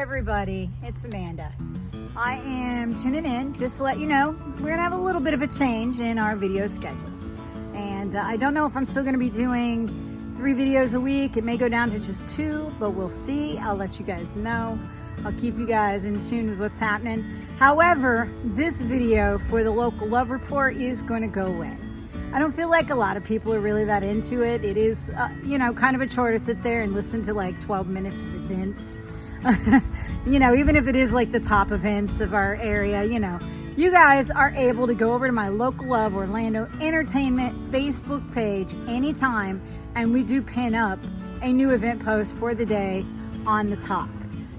everybody, it's Amanda. I am tuning in just to let you know we're gonna have a little bit of a change in our video schedules, and I don't know if I'm still gonna be doing 3 videos a week. It may go down to just 2, but we'll see. I'll let you guys know. I'll keep you guys in tune with what's happening. However, this video for the local love report is going to go away. I don't feel like a lot of people are really that into it. It is, kind of a chore to sit there and listen to like 12 minutes of events. Even if it is like the top events of our area, you guys are able to go over to my Local Love Orlando Entertainment Facebook page anytime, and we do pin up a new event post for the day on the top.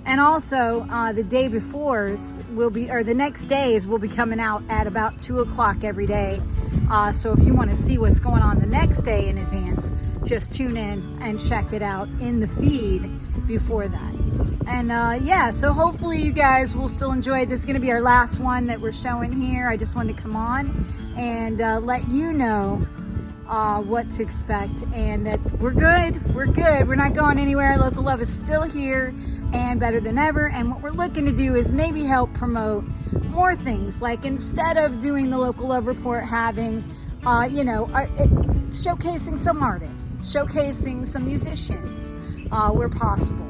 And also the day before's will be, or the next days will be coming out at about 2 o'clock every day. So if you want to see what's going on the next day in advance, just tune in and check it out in the feed before that. And so hopefully you guys will still enjoy it. This is going to be our last one that we're showing here. I just wanted to come on and let you know what to expect, and that we're good. We're not going anywhere. Local Love is still here and better than ever. And what we're looking to do is maybe help promote more things, like instead of doing the Local Love report, having showcasing some artists, showcasing some musicians where possible,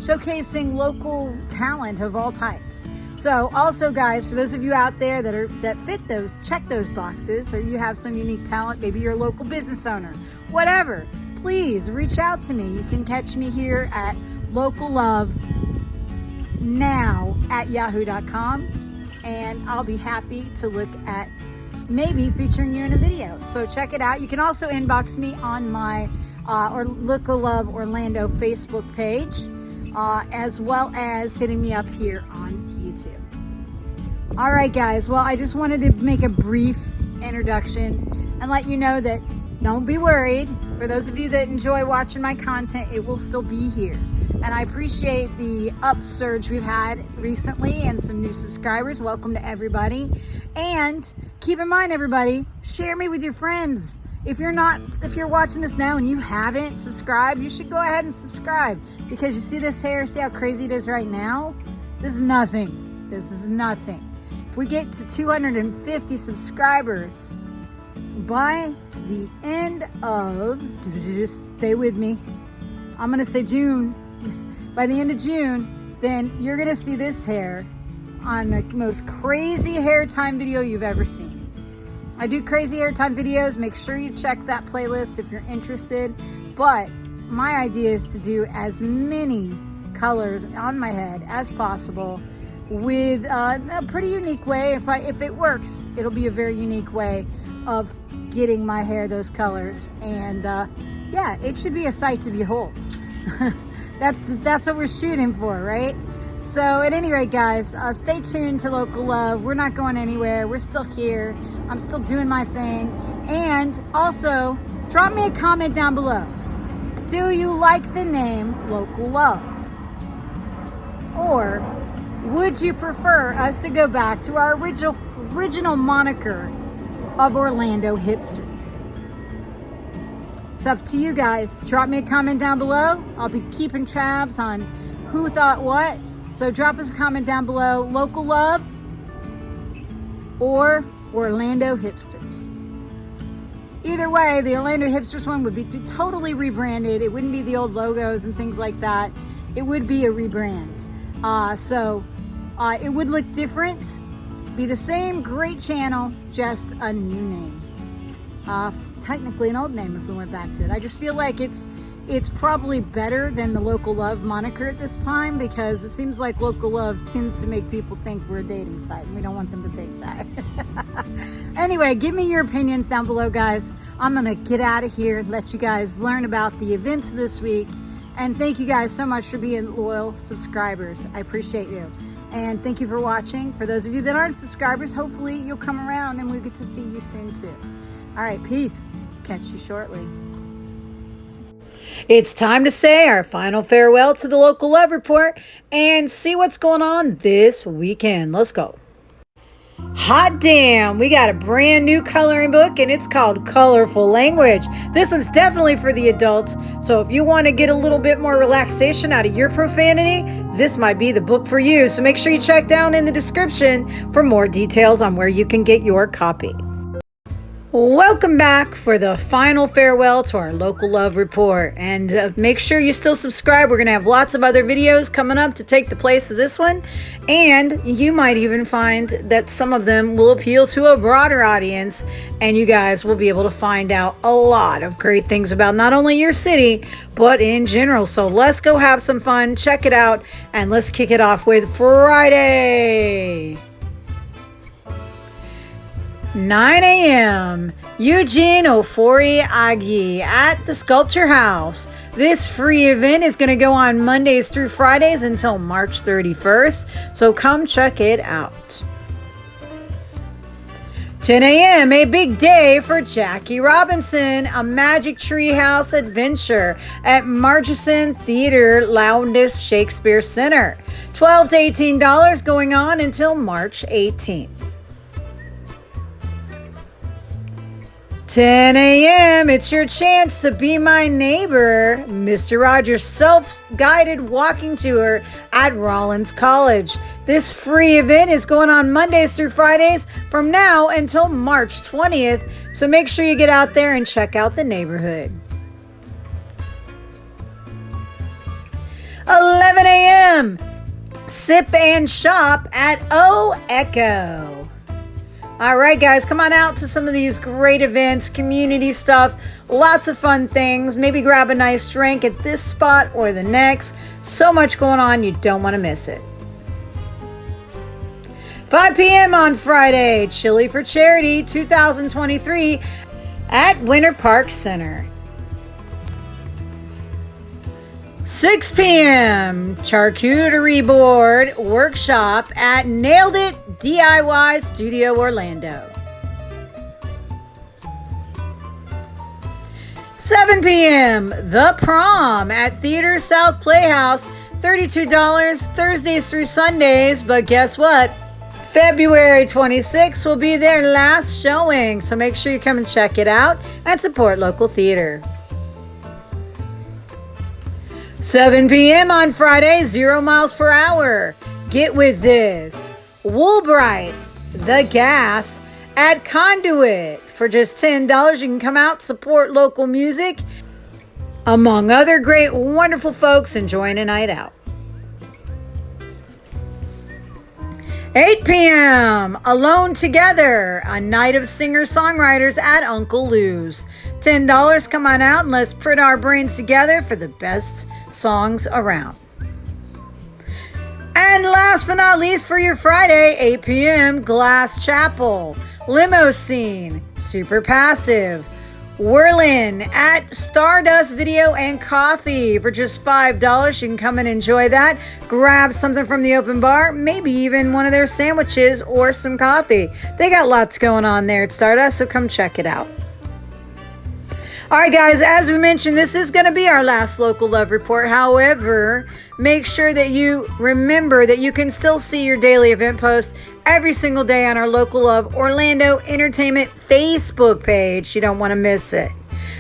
showcasing local talent of all types. So also, guys, for those of you out there that fit those, check those boxes, or you have some unique talent, maybe you're a local business owner, whatever, please reach out to me. You can catch me here at locallovenow@yahoo.com, and I'll be happy to look at maybe featuring you in a video. So check it out. You can also inbox me on my Local Love Orlando Facebook page, as well as hitting me up here on YouTube. All right, guys. Well, I just wanted to make a brief introduction and let you know that don't be worried. For those of you that enjoy watching my content, it will still be here. And I appreciate the upsurge we've had recently and some new subscribers. Welcome to everybody. And keep in mind, everybody, share me with your friends. If you're watching this now and you haven't subscribed, you should go ahead and subscribe, because you see this hair, see how crazy it is right now? This is nothing. This is nothing. If we get to 250 subscribers by the end of, just stay with me, I'm gonna say June. By the end of June, then you're gonna see this hair on the most crazy hair time video you've ever seen. I do crazy hair time videos. Make sure you check that playlist if you're interested. But my idea is to do as many colors on my head as possible with a pretty unique way. If it works, it'll be a very unique way of getting my hair those colors. And it should be a sight to behold. That's what we're shooting for, right? So at any rate, guys, stay tuned to Local Love. We're not going anywhere. We're still here. I'm still doing my thing. And also, drop me a comment down below. Do you like the name Local Love? Or would you prefer us to go back to our original moniker of Orlando Hipsters? It's up to you guys. Drop me a comment down below. I'll be keeping tabs on who thought what. So drop us a comment down below, Local Love or Orlando Hipsters. Either way, the Orlando Hipsters one would be totally rebranded. It wouldn't be the old logos and things like that. It would be a rebrand. It would look different, be the same great channel, just a new name. Technically an old name if we went back to it. I just feel like it's probably better than the Local Love moniker at this time, because it seems like Local Love tends to make people think we're a dating site, and we don't want them to think that. Anyway, give me your opinions down below, guys. I'm gonna get out of here and let you guys learn about the events this week. And thank you guys so much for being loyal subscribers. I appreciate you. And thank you for watching. For those of you that aren't subscribers, hopefully you'll come around and we'll get to see you soon too. All right, peace. Catch you shortly. It's time to say our final farewell to the Local Love Report and see what's going on this weekend. Let's go. Hot damn, we got a brand new coloring book and it's called Colorful Language. This one's definitely for the adults, so if you want to get a little bit more relaxation out of your profanity, this might be the book for you. So make sure you check down in the description for more details on where you can get your copy. Welcome back for the final farewell to our Local Love Report. And make sure you still subscribe. We're going to have lots of other videos coming up to take the place of this one. And you might even find that some of them will appeal to a broader audience. And you guys will be able to find out a lot of great things about not only your city, but in general. So let's go have some fun. Check it out. And let's kick it off with Friday. 9 a.m. Eugene Ofori Agi at the Sculpture House. This free event is going to go on Mondays through Fridays until March 31st, so come check it out. 10 a.m. A big day for Jackie Robinson, a Magic Tree House adventure at Murchison Theater Loudness Shakespeare Center. $12 to $18 going on until March 18th. 10 a.m. It's your chance to be my neighbor, Mr. Rogers' self-guided walking tour at Rollins College. This free event is going on Mondays through Fridays from now until March 20th, so make sure you get out there and check out the neighborhood. 11 a.m. Sip and shop at O Echo. All right, guys, come on out to some of these great events, community stuff, lots of fun things. Maybe grab a nice drink at this spot or the next. So much going on, you don't want to miss it. 5 p.m. on Friday, Chili for Charity 2023 at Winter Park Center. 6 p.m. Charcuterie Board Workshop at Nailed It DIY Studio Orlando. 7 p.m. The Prom at Theater South Playhouse. $32 Thursdays through Sundays, but guess what? February 26th will be their last showing, so make sure you come and check it out and support local theater. 7 p.m. on Friday, 0 miles per hour. Get with this. Woolbright, The Gas at Conduit. For just $10, you can come out, support local music, among other great, wonderful folks enjoying a night out. 8 p.m. Alone Together, a night of singer-songwriters at Uncle Lou's. $10, come on out and let's put our brains together for the best songs around. And last but not least for your Friday, 8 p.m. Glass Chapel, Limo Scene, Super Passive, Whirlin at Stardust Video and Coffee. For just $5, you can come and enjoy that. Grab something from the open bar, maybe even one of their sandwiches or some coffee. They got lots going on there at Stardust, so come check it out. All right, guys, as we mentioned, this is going to be our last Local Love Report. However, make sure that you remember that you can still see your daily event posts every single day on our Local Love Orlando Entertainment Facebook page. You don't want to miss it.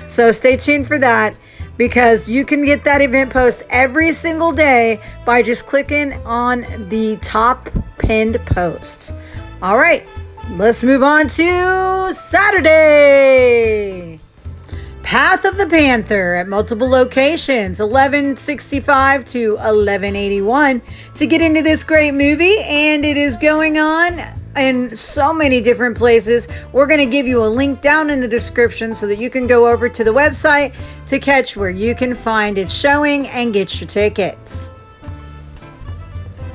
So stay tuned for that, because you can get that event post every single day by just clicking on the top pinned posts. All right, let's move on to Saturday. Path of the Panther at multiple locations, 1165 to 1181, to get into this great movie, and it is going on in so many different places. We're going to give you a link down in the description so that you can go over to the website to catch where you can find it showing and get your tickets.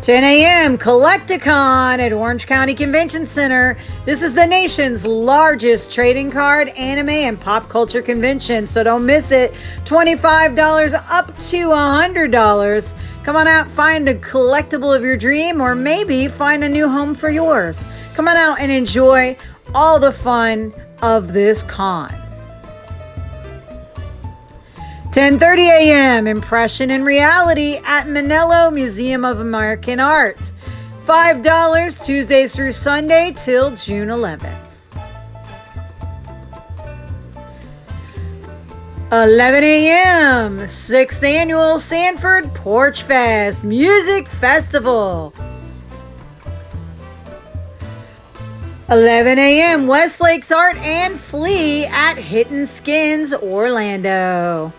10 a.m. Collecticon at Orange County Convention Center. This is the nation's largest trading card, anime, and pop culture convention, so don't miss it. $25 up to $100. Come on out, find a collectible of your dream, or maybe find a new home for yours. Come on out and enjoy all the fun of this con. 10:30 a.m. Impression and Reality at Manello Museum of American Art. $5 Tuesdays through Sunday till June 11th. 11 a.m. 6th Annual Sanford Porch Fest Music Festival. 11 a.m. Westlake's Art and Flea at Hidden Skins, Orlando.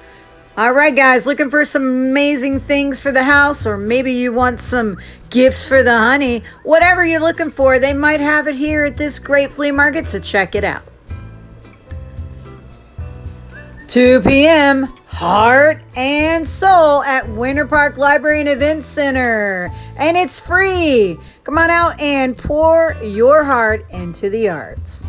All right, guys, looking for some amazing things for the house, or maybe you want some gifts for the honey. Whatever you're looking for, they might have it here at this great flea market, so check it out. 2 p.m. Heart and Soul at Winter Park Library and Event Center. And it's free. Come on out and pour your heart into the arts.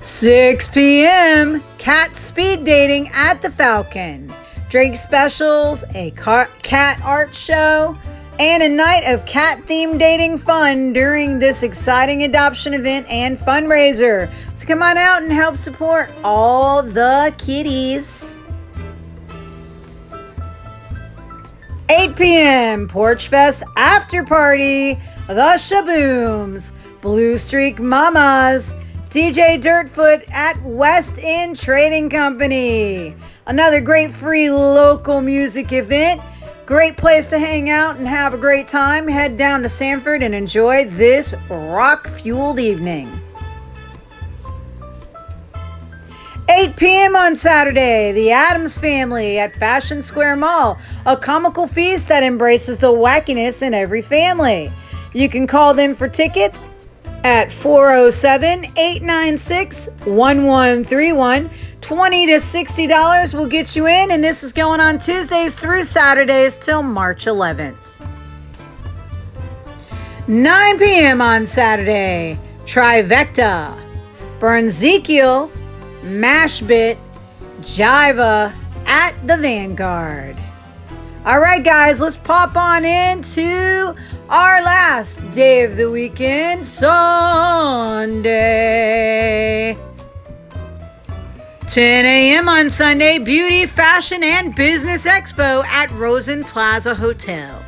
6 p.m. Cat Speed Dating at the Falcon. Drink specials, a cat art show, and a night of cat-themed dating fun during this exciting adoption event and fundraiser. So come on out and help support all the kitties. 8 p.m. Porch Fest After Party, The Shabooms, Blue Streak Mamas, DJ Dirtfoot at West End Trading Company. Another great free local music event. Great place to hang out and have a great time. Head down to Sanford and enjoy this rock-fueled evening. 8 p.m. on Saturday, the Addams Family at Fashion Square Mall. A comical feast that embraces the wackiness in every family. You can call them for tickets at 407-896-1131. $20 to $60 will get you in, and this is going on Tuesdays through Saturdays till March 11th. 9 p.m. on Saturday, Trivecta, Burnzekiel, Mashbit, Jiva at the Vanguard. All right, guys, let's pop on into our last day of the weekend, Sunday. 10 a.m. on Sunday, Beauty, Fashion, and Business Expo at Rosen Plaza Hotel.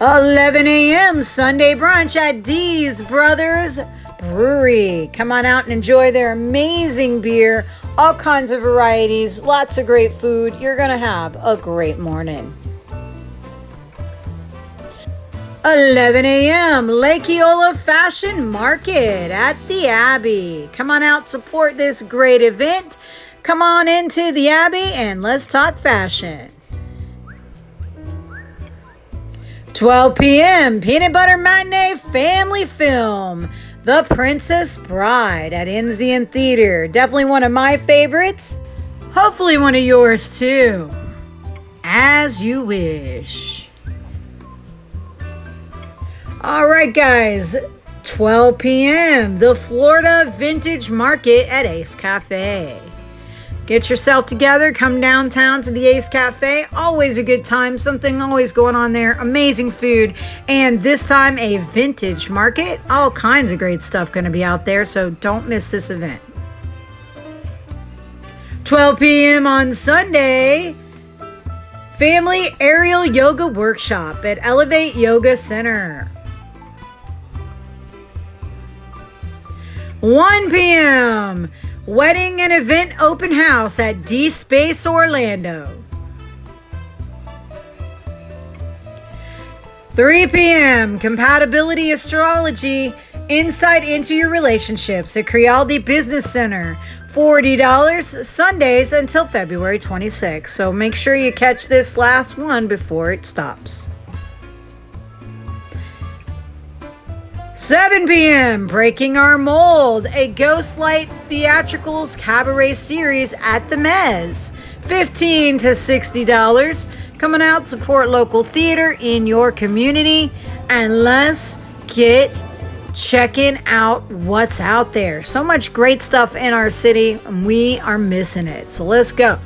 11 a.m. Sunday brunch at D's Brothers Brewery. Come on out and enjoy their amazing beer, all kinds of varieties, lots of great food. You're going to have a great morning. 11 a.m. Lake Eola Fashion Market at the Abbey. Come on out, support this great event. Come on into the Abbey and let's talk fashion. 12 p.m. Peanut Butter Matinee Family Film. The Princess Bride at Enzian Theater. Definitely one of my favorites. Hopefully one of yours too. As you wish. All right, guys. 12 p.m. The Florida Vintage Market at Ace Cafe. Get yourself together. Come downtown to the Ace Cafe. Always a good time. Something always going on there. Amazing food. And this time a vintage market. All kinds of great stuff going to be out there. So don't miss this event. 12 p.m. on Sunday. Family Aerial Yoga Workshop at Elevate Yoga Center. 1 p.m. Wedding and Event Open House at D-Space Orlando. 3 p.m. Compatibility Astrology Insight into Your Relationships at Crealdi Business Center. $40 Sundays until February 26th. So make sure you catch this last one before it stops. 7 p.m. Breaking Our Mold, a Ghostlight Theatricals Cabaret Series at the Mez. $15 to $60. Coming out, support local theater in your community, and let's get checking out what's out there. So much great stuff in our city, and we are missing it. So let's go.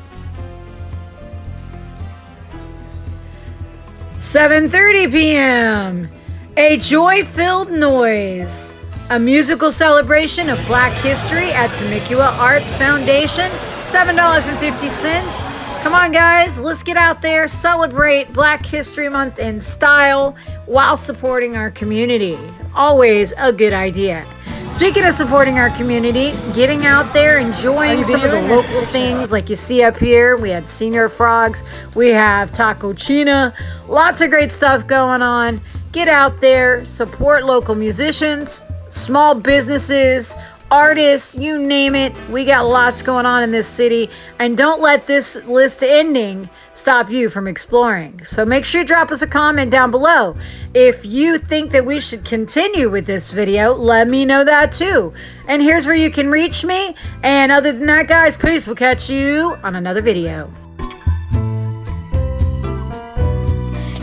7:30 p.m. A Joy-Filled Noise, a musical celebration of Black history at Temecula Arts Foundation, $7.50. Come on, guys, let's get out there, celebrate Black History Month in style while supporting our community. Always a good idea. Speaking of supporting our community, getting out there, enjoying some of the local things like you see up here. We had Senior Frogs, we have Taco China, lots of great stuff going on. Get out there, support local musicians, small businesses, artists, you name it. We got lots going on in this city, and don't let this list ending stop you from exploring. So make sure you drop us a comment down below. If you think that we should continue with this video, let me know that too. And here's where you can reach me. And other than that, guys, peace. We'll catch you on another video.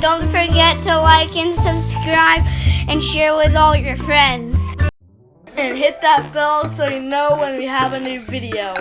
Don't forget to like and subscribe and share with all your friends. And hit that bell so you know when we have a new video.